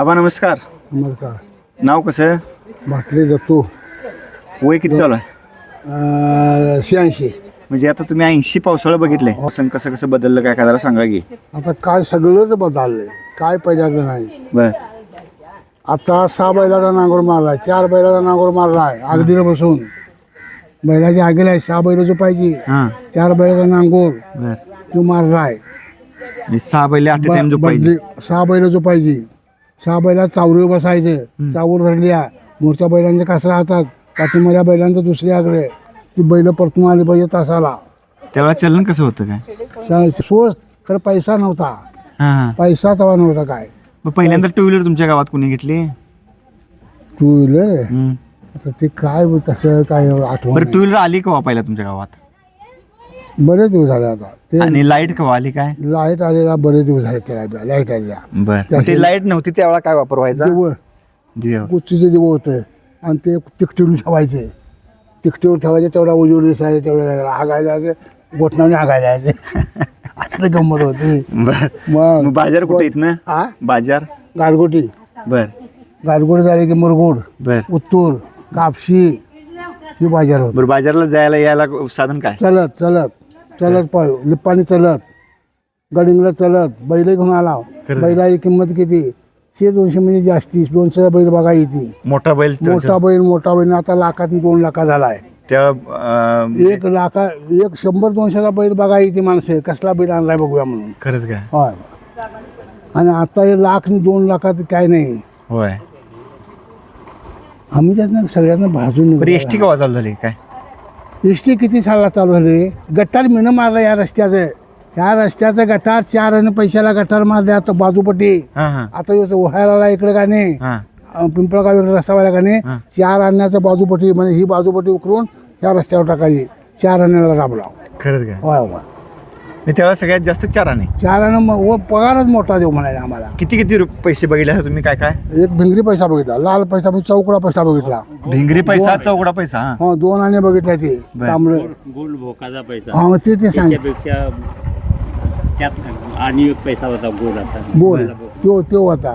आबा नमस्कार. नमस्कार. नाव कसं? बाटली जातो वय किती चालू आहे? 86. म्हणजे आता तुम्ही 80 पावसाळा बघितले, कसं कसं कसं बदललं काय जरा सांगा की. आता काय सगळंच बदललंय, काय पहिल्याचं नाही. बर. आता 6 बैलाचा नांगोर मारलाय, 4 बैलाचा नांगोर मारलाय अगदीला बसून. बैलाच्या आगेला 6 बैल जो पाहिजे, हां 4 बैलाचा नांगोर बर. तो मारलाय. 6 बैल 8 टाइम जो पाहिजे. 6 बैल जो पाहिजे, 6 बैला चावरीवर बसायचं, चावूर धरल्या मोठ्या बैलांचे कासरा हातात, पाठीमाऱ्या बैलांचं दुसऱ्या आकडे ती बैल परतून आली पाहिजे तासाला. तेव्हा चलन कसं होतं काय? स्वस्त खरं पैसा नव्हता. हां हां. पैसा तवा नव्हता काय. मग पहिल्यांदा 2 व्हीलर तुमच्या गावात कोणी घेतली? 2 व्हीलर हं. आता ते काय तसं काय आठवण बरं 2 व्हीलर आली केव्हा पहिला तुमच्या गावात? नाही. बरेच दिवस झाले आता ते. आणि लाईट केव्हा आली काय? लाईट आलेला बरेच दिवस झाले, त्याला लाईट आलेल्या. बर. ते लाईट नव्हती त्यावेळा काय वापर व्हायचा? दिवं दिवे. कुस्तीचे दिवं होतं आणि ते तिकटीवर ठेवायचे. तिकटीवर ठेवायचे, तेवढा उजेड दिसायचे, तेवढं हागायला जायचं, गोठणाने हागायला जायचे. असं गंमत होती. बर. मग मग बाजार कुठे येत ना? हा बाजार. गारगोटी. बर गारगोटी झाली की मुरगोड, बर उत्तूर, कापशी ही बाजार होत. बरं. बाजारला जायला यायला साधन काय? चलत चलत चलत पाय लिप्पानी चलत, गडिंगला चलत, बैल घेऊन आला. खरं. बैलाची किंमत किती? 100-200 म्हणजे जास्ती. 200 बैल बघा येते. मोठा बैल मोठा बैल आता लाखात 2 लाखा झालाय. त्या 1 लाखा 100-200चा बैल बघा येते माणसं. कसला बैल आणलाय बघूया म्हणून. खरंच काय? होय. आणि आता हे 1,00,000 लाखाचं काय नाही. होय. आम्ही त्यातनं सगळ्यांना भाजून बरं एसटी केव्हा चालू झाली काय? एसटी किती साला चालू झाली रे? गटार मिनं मारलं या रस्त्याचं. ह्या रस्त्याचं गटार 4 आणि पैशाला गटार मारले. आता बाजूपट्टी हां हां आता येतो ओहायला इकडे का नाही, हां. पिंपळगाव इकडे रस्ता व्हायला का नाही, 4 आणण्याचं बाजूपट्टी म्हणजे ही बाजूपट्टी उकरून ह्या रस्त्यावर टाकायची. 4 आणण्याला राबला. खरंच काय? होय होय. मी त्यावेळेला सगळ्यात जास्त 4 आणे. 4 आणं मग पगारच मोठा देऊ म्हणायला आम्हाला. किती किती पैसे बघितले आता तुम्ही? काय काय? एक भिंगरी पैसा बघितला, लाल पैसा म्हणजे चौकडा पैसा बघितला. भिंगरी पैसा, चौकडा पैसा. हां. हा 2 आणे बघितले ते तांबडे. गोल भोकाचा पैसा. हा मग ते सांग त्याच्यापेक्षा त्यात आणि एक पैसा होता गोल असा. बोल तो होता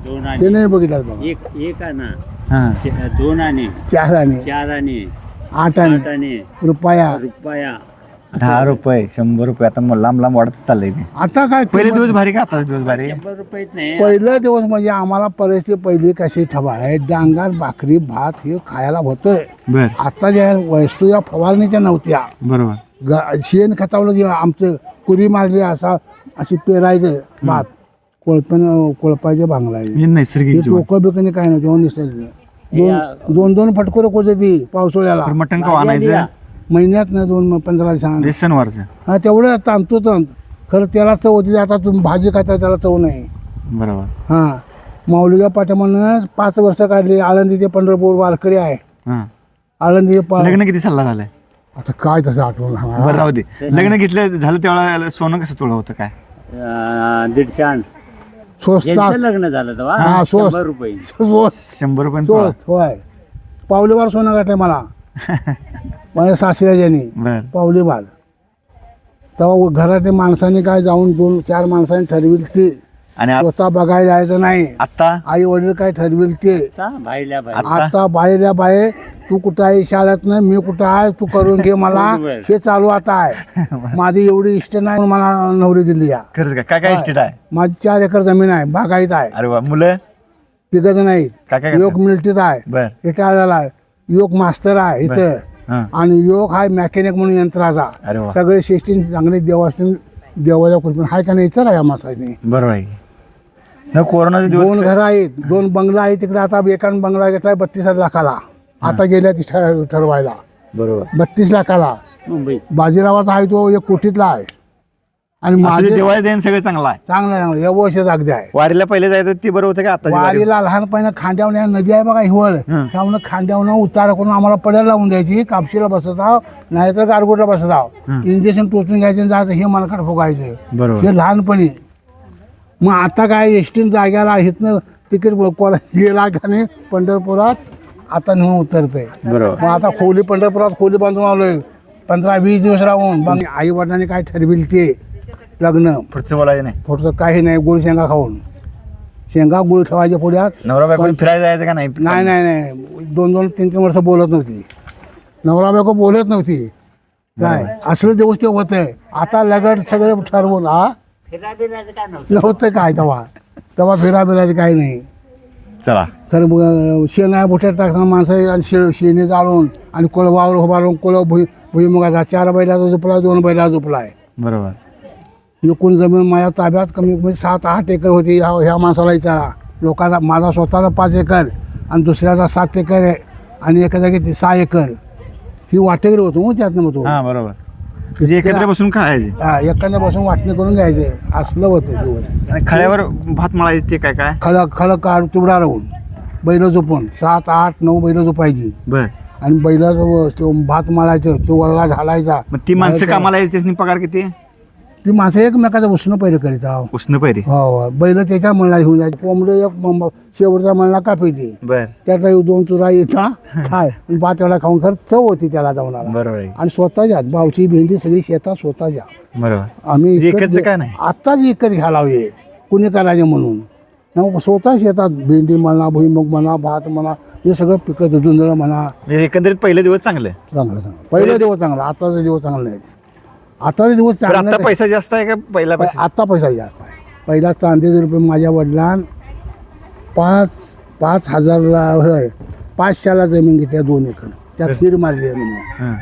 2 ते आणे. नाही बघितला बघा. एक आणा, हां. 2 आणे, 4 आणे, 4 आणे, 8 आणे 8 आणे, रुपया. रुपया. 10 रुपये, 100 रुपये. आता मग लांब लांब वाढत चाललंय ते. आता काय पहिले दिवस भारी का आता दिवस भारी? 100 रुपयेच नाही. पहिलं दिवस म्हणजे आम्हाला परिस्थिती पहिली कशी ठेवाय, डांगर भाकरी भात हे खायला होतं. बर. आता ज्या वस्तू या फवारणीच्या नव्हत्या. बरोबर. शेण खतावलं जे आमचं कुरी मारली अशी पेरायचं भात, कोळपायचे भांगलायचे. हे नैसर्गिक जीवन. टोकं बिकणी काय नव्हते निसर्ग. दोन फटकोर कोच ती पावसाळ्याला. तर मटण का आणायचं? महिन्यात ना 2-15 दिवसांना. सणवारचं. हा तेवढं ताणतो तर खरं त्याला चव होती. आता तुम्ही भाजी खाता त्याला चव नाही. बरोबर. हां माऊलीच्या पाठ्यामानं 5 वर्ष काढली. आळंदी ते पंढरपूर वारकरी आहे. हां. आळंदी लग्न किती सालला झालंय? आता काय तसं आठवण बरं राहू दे. लग्न घेतलं झालं तेवढा सोनं कसं तोडं होतं काय? 150 आण. स्वस्तात. यांचं लग्न झालं हा, तेव्हा स्वस्त. 100 रुपये. 100 रुपये तोळा. स्वस्त होय. पावलेवार सोनं गाठले मला माझ्या सासऱ्याच्यानी. बर. पावलेवार. तेव्हा घरातल्या माणसाने काय जाऊन 2-4 माणसांनी ठरविल ते. आणि स्वतः बघायला जायचं नाही. आता आई वडील काय ठरविल ते. आता बाहेरल्या बाहेर. आता बाहेर बाहेर तू कुठं आहे शाळेत नाही, मी कुठं आहे तू करून घे मला. हे चालू आता आहे. माझी एवढी इष्ट नाही म्हणून मला नवरी दिली. या खरंच काय? काय काय इस्टेट आहे? माझी 4 एकर जमीन आहे, बागायत आहे. अरे वा. मुलं 3 नाही. काय काय योग मिलिटरीत आहे, बर. रिटायर झाला. योग मास्तर आहे इथं. हां. आणि योग आहे मेकॅनिक म्हणून यंत्राचा. अरे वा. सगळे शिस्तीन चांगले देवाच्या कृपेने हाय का नाही विचार आहे माणसाने. बरोबर आहे. न कोरोनाचे 2 दिवस. घरं आहेत, 2 बंगला आहेत तिकडे. आता एकान बंगला घेतलाय 32 लाखाला. आता गेल्या ठरवायला बरोबर. 32 लाखाला. मुंबई. बाजीरावाचा आहे तो 1 कोटीतला आहे. आणि माझे देवाला देणं सगळं चांगलं आहे. चांगलं या वर्षच अगदी आहे. वारीला पहिले जायचं ते बरं होतं का आता? वारीला लहानपणी खांद्यावण्या नदी आहे बघा हिवळ, त्यामुळे खांद्यावनं उतारा करून आम्हाला पड्याला लावून द्यायची. कापशीला बसत आहो नाहीतर गारगोटला बसत आहो. इंजेक्शन टोचून घ्यायचं आणि जायचं, हे मनकट फुगायचं. बरोबर. हे लहानपणी. मग आता काय एसटीन जाग्याला इथनं तिकीट गेला का नाही पंढरपुरात आता नेऊन उतरतंय. बरोबर. मग आता खोली पंढरपुरात खोली बांधून आलोय 15-20 दिवस राहून. मग आई वडिलांनी काय ठरविल ते लग्न. पुढचं बोलायचं नाही. पुढचं काही नाही, गोड शेंगा खाऊन. शेंगा गुळ ठेवायच्या पुढ्यात. नवरा बायको फिरायला जायचं का नाही? नाही नाही नाही 2-2, 3-3 वर्ष बोलत नव्हती. नवरा बायको बोलत नव्हती. काय असलं दिवस ते होतंय. आता लगट सगळं ठरवून फिरा बिरायचं काय नव्हतं. नव्हतं काय तेव्हा फिरा बिरायचं काही नाही. चला खरं शेणा बुट्यात टाकताना माणसं आणि शेणी जाळून आणि वावर उभारून भुईमुगाचा 4 बैलाचा झोपला 2 बैला झोपलाय. बरोबर. एकूण जमीन माझ्या ताब्यात कमी कमी 7-8 एकर होती. ह्या माणसाला विचारा. लोकांचा माझा स्वतःचा 5 एकर आणि दुसऱ्याचा 7 एकर आहे आणि एका जागी 6 एकर ही वाटेकरी होतो मग त्यातनं मग तो. हा बरोबर. म्हणजे एकत्र बसून खायचे एखाद्या बसून वाटणी करून घ्यायचे. असलं होतं दिवस. आणि खळ्यावर भात मळायचे ते काय खळ काढ तुबडा राहून बैल झोपून 7-8-9 बैल झोपायची बर. आणि बैलाचं तो भात माळायचं तो वल्ला झालायचा. मग ती माणसं कामाला यायची त्यासनी पगार किती? ती माणसं एकमेकाचा उष्ण पैर करीत आहो. उष्ण पैरे. हो बैल त्याच्या मळला घेऊन जायचे. कोंबडं एक शेवटचा मळला कापायची. बर. त्यातला 2 चुरा यायचा खाय भात एवढा खाऊन खरं चव होती त्याला जाऊन. बरोबर आहे. आणि स्वतःच्या भावची भेंडी सगळी शेतात स्वतःच्या. बरोबर. आम्ही एकच काय नाही आत्ताच विकत घ्यायला हवे कुणी करायचे म्हणून. मग स्वतः शेतात भेंडी म्हणा भुईमुग म्हणा भात म्हणा हे सगळं पिकत जुंधळ म्हणा. म्हणजे एकंदरीत पहिलं दिवस चांगलं. चांगलं पहिला दिवस चांगला. आताचा दिवस चांगला नाही. आताचा दिवस आता चांगला. पैसा जास्त आहे का पहिला पैसा? आता पैसा जास्त आहे. पहिला चांदीचे रुपये माझ्या वडिलांना 5,000ला होय 500ला जमीन घेतल्या 2 एकर. त्यात हिर मारली आहे म्हणे. हा.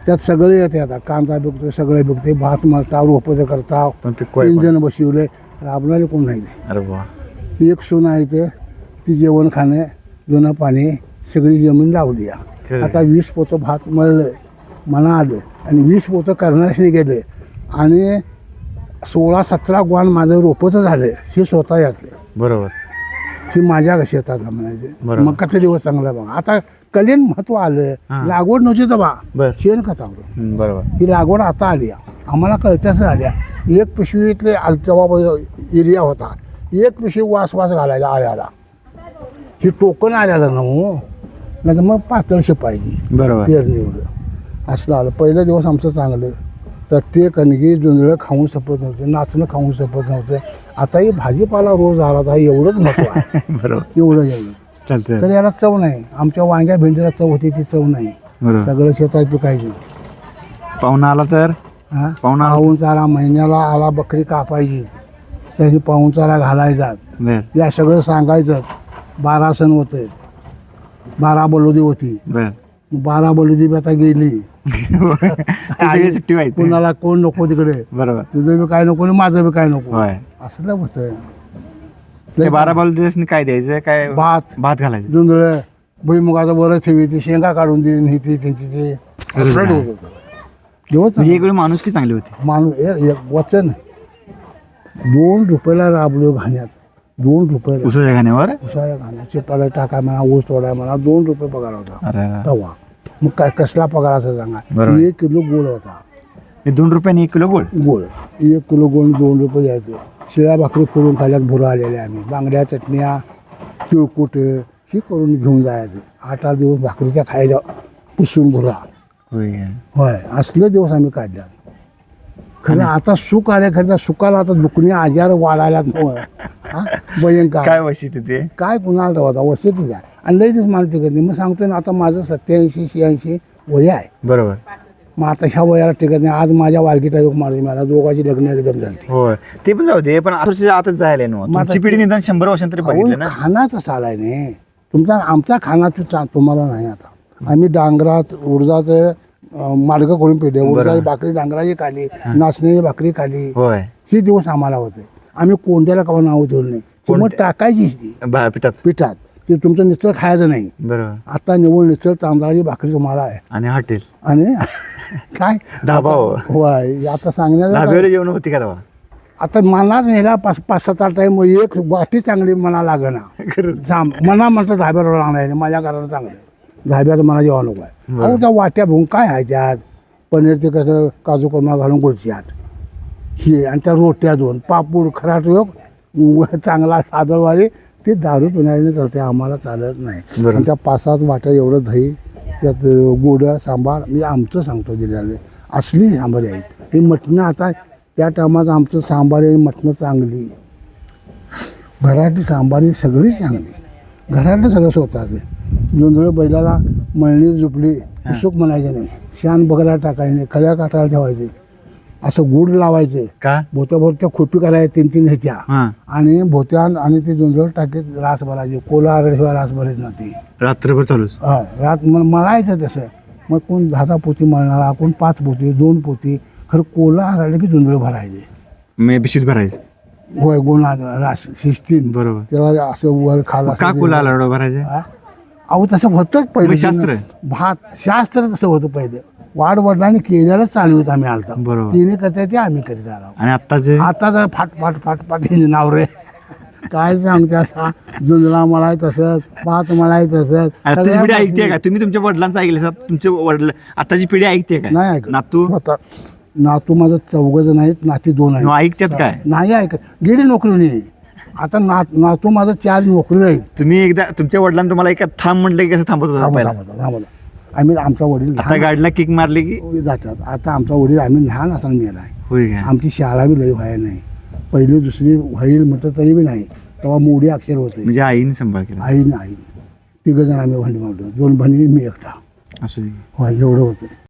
त्यात सगळे येते. आता कांदा बिकतो सगळे बिकते. भात मळता रोपचं करता पण पिकवाय पण. इंजन बसवले. राबणारे कोण नाही. अरे वा. एक सून आहे ते ती जेवण खाणं जुनं पाणी सगळी जमीन लावली आहे. खरं. आता 20 पोतं भात मळलं मना आलं आणि 20 पोतं करणाऱ्याने गेले आणि 16-17 ग्वान माझं रोपचं झालं. हे स्वतः यातले. बरोबर. ही माझ्या शेतातला म्हणायचे. बरोबर. मग कसा दिवस चांगला बघा. आता कलेन महत्व आलं. हा. लागवड नव्हती तर बा बर. शेण खतावर बरोबर. ही लागवड आता आली आहे. आम्हाला कळत्याच आल्या. एक पिशवीतले तेव्हा एरिया होता. एक पिशवी वास घालायला आळ्याला. ही टोकन आल्या जाणं हो नाही तर मग पातळशी पाहिजे बरोबर. पेरणीवर असलं आलं. पहिलं दिवस आमचं चांगलं. तर ते कणगी जुंजळं खाऊन सपत नव्हते. नाचणं खाऊन सपत नव्हते. आता ही भाजीपाला रोज आला तर एवढंच महत्व आहे. बरोबर. एवढं चालतंय. तर याला चव नाही. आमच्या वांग्या भेंडीला चव होती ती चव नाही. बरोबर. सगळं शेतात पिकायचं. पाहुणा आला तर हा पाहुणा पाहुणचारा महिन्याला आला बकरी कापायची त्याची पाहुणचारा घालायचा. बर. या सगळं सांगायचं. 12 सण होते. 12 बलुदी होती. बर. 12 बलुदी बी आता गेली. सगळी सुट्टी व्हायची. कोणाला कोण नको तिकडे. बरोबर. तुझं बी काय नको आणि माझं बी काय नको. होय. असलं होतं. ते 12 बाल दिवस काय द्यायचं काय? भात भात घालायचं. जुंधळ भुईमुगाचं बरं ठेवी शेंगा काढून देईन ही ती त्यांची ते खरंच होत होतं. दिवस म्हणजे एक वेळ माणूस की चांगली होती. माणूस एक वचन 2 रुपयाला राबलो घाण्यात. 2 रुपयाला उसळ्या घाण्यावर. उसाया घाण्याचे पाला टाकाय म्हणा ऊस तोडाय म्हणा 2 रुपये पगार होता अरे तेव्हा. मग काय कसला पगार असा सांगा. बरोबर. 1 किलो गोळ होता. 2 रुपयाने 1 किलो गोड. 1 किलो गोळ 2 रुपये द्यायचे. शिळ्या भाकरी फोडून खाल्यात भुरं आलेल्या आम्ही. बांगड्या चटण्या तिळकुट ही करून घेऊन जायचं. 8-8 दिवस भाकरीच्या खायच्या पुसून भुरा. होय असलं दिवस आम्ही काढल्या. खरं आता सुख आले. खरं त्या सुखाला आता दुखणे आजार वाढायला भयंकर. काय वशी तिथे काय कुणाला ठेवता वसे की काय. आणि लई दिवस मला टिकत नाही. मग सांगतोय ना आता माझं 87-86 वय आहे. बरोबर. मग आता ह्या वयाला टिकत नाही. आज माझ्या वारकीटा योग मारली. मला दोघांची लग्न एकदम झाली. होय ते पण जाऊ दे. पण आताच जायला ना तुमची पिढी निदान 100 वर्षांतरी बघितलं ना. खानाचा साल आहे नाही तुमचा. आमचा खाना तुम्हाला नाही. आता आम्ही डांगरात उडदाचं माडगं करून पिढे. उडदाची भाकरी डांगराची खाली. नाचण्याची भाकरी खाली. होय. ही दिवस आम्हाला होते. आम्ही कोंड्याला कवा नाव ठेवलं नाही. मग टाकायचीच ती पिठात. पिठात. ते तुमचं निश्चळ खायचं नाही. बरोबर. आता निवड निश्चळ तांदळाची भाकरी तुम्हाला आहे. आणि हॉटेल आणि काय धाबा. होय आता सांगण्याचं धाब्यावर जेवण होती का तेव्हा? आता मलाच नेला 5-7 टाईम. एक वाटी चांगली मना लागना. मना म्हटलं धाब्यावर राहणार. माझ्या घराला चांगलं धाब्याचं मला जेव्हा नको आहे. अहो त्या वाट्या भून काय आहे त्यात. पनीर ते कसं काजू कोरमा घालून गुळची ही आणि त्या रोट्या 2 पापूड खराट योग चांगला सादरवारी. ते दारू पिणाऱ्याने चालते. आम्हाला चालत नाही. आणि त्या 5-7 वाट्या एवढं दही त्यात गोड सांबार. म्हणजे आमचं सांगतो दिलेलं असली सांबारी आहेत. ही मटणं आता त्या टायमात आमचं सांबार आणि मटणं चांगली. घरातली सांबारी सगळी चांगली, घरातलं सगळं स्वतःचे. जोंधळ बैलाला मळणी झुपली सुख म्हणायचे नाही, शान बघायला टाकायचे नाही, खळ्या काठाला ठेवायचे, असं गुड लावायचे, का भोत्या भोत्या खोपी करायच्या 3-3 ह्याच्या, हा आणि भोत्या आणि ते जोंधळ टाकीत रास भरायचे. कोला आरडशिवाय रास भरायच ना ते. रात्रभर चालूच. हा रात मळायचं तसं. मग कोण 10 पोती मळणारा, कोण 5 पोती 2 पोती, खरं कोला आरडले की जोंधळ भरायचे. मे बिशीत भरायचं. होय गुन्हा रास शिस्तीन बरोबर. त्याला असं वर खाला का कुला आला भरायचे? अहो तसं होतंच मग पहिले. शास्त्र? भात शास्त्र तसं होतं पहिले. वाढ वडिलांनी केलेलंच चालवत आम्ही आलतो. बरोबर. तिने करता ते आम्ही करीत आलो. आणि आत्ताचे आता जर फाट हे नाव रे काय सांगते आता. जुंजला मलाय तसंच, पात मलाय तसंच. आताची पिढी ऐकते का? तुम्ही तुमच्या वडिलांचं ऐकलं, तुमचे वडील आताची पिढी ऐकते का? नाही ऐकत. नातू होता नातू माझं 4 जण आहेत, नाती 2 आहेत. ऐकतात काय? नाही ऐकत, गेली नोकरीने. आता नातू माझं 4 नोकरी आहेत. तुम्ही एकदा तुमच्या वडिलांनी तुम्हाला एका थांब म्हटलं की कसं थांबत होता पहिला? थांबला. आम्ही आमचा वडील आता लहान गाडीला किक मारली की जातात. आता आमचा वडील आम्ही लहान असताना मेला आहे. होय काय? आमची शाळा बी लई व्हायला नाही. पहिली दुसरी होईल म्हटलं तरी बी नाही. तेव्हा मोडी अक्षर होते. म्हणजे आईने सांभाळ केला. आई 3 जण आम्ही भांडी मारतो. 2 बहिणी मी एकटा. असू दे. होय एवढं होतं.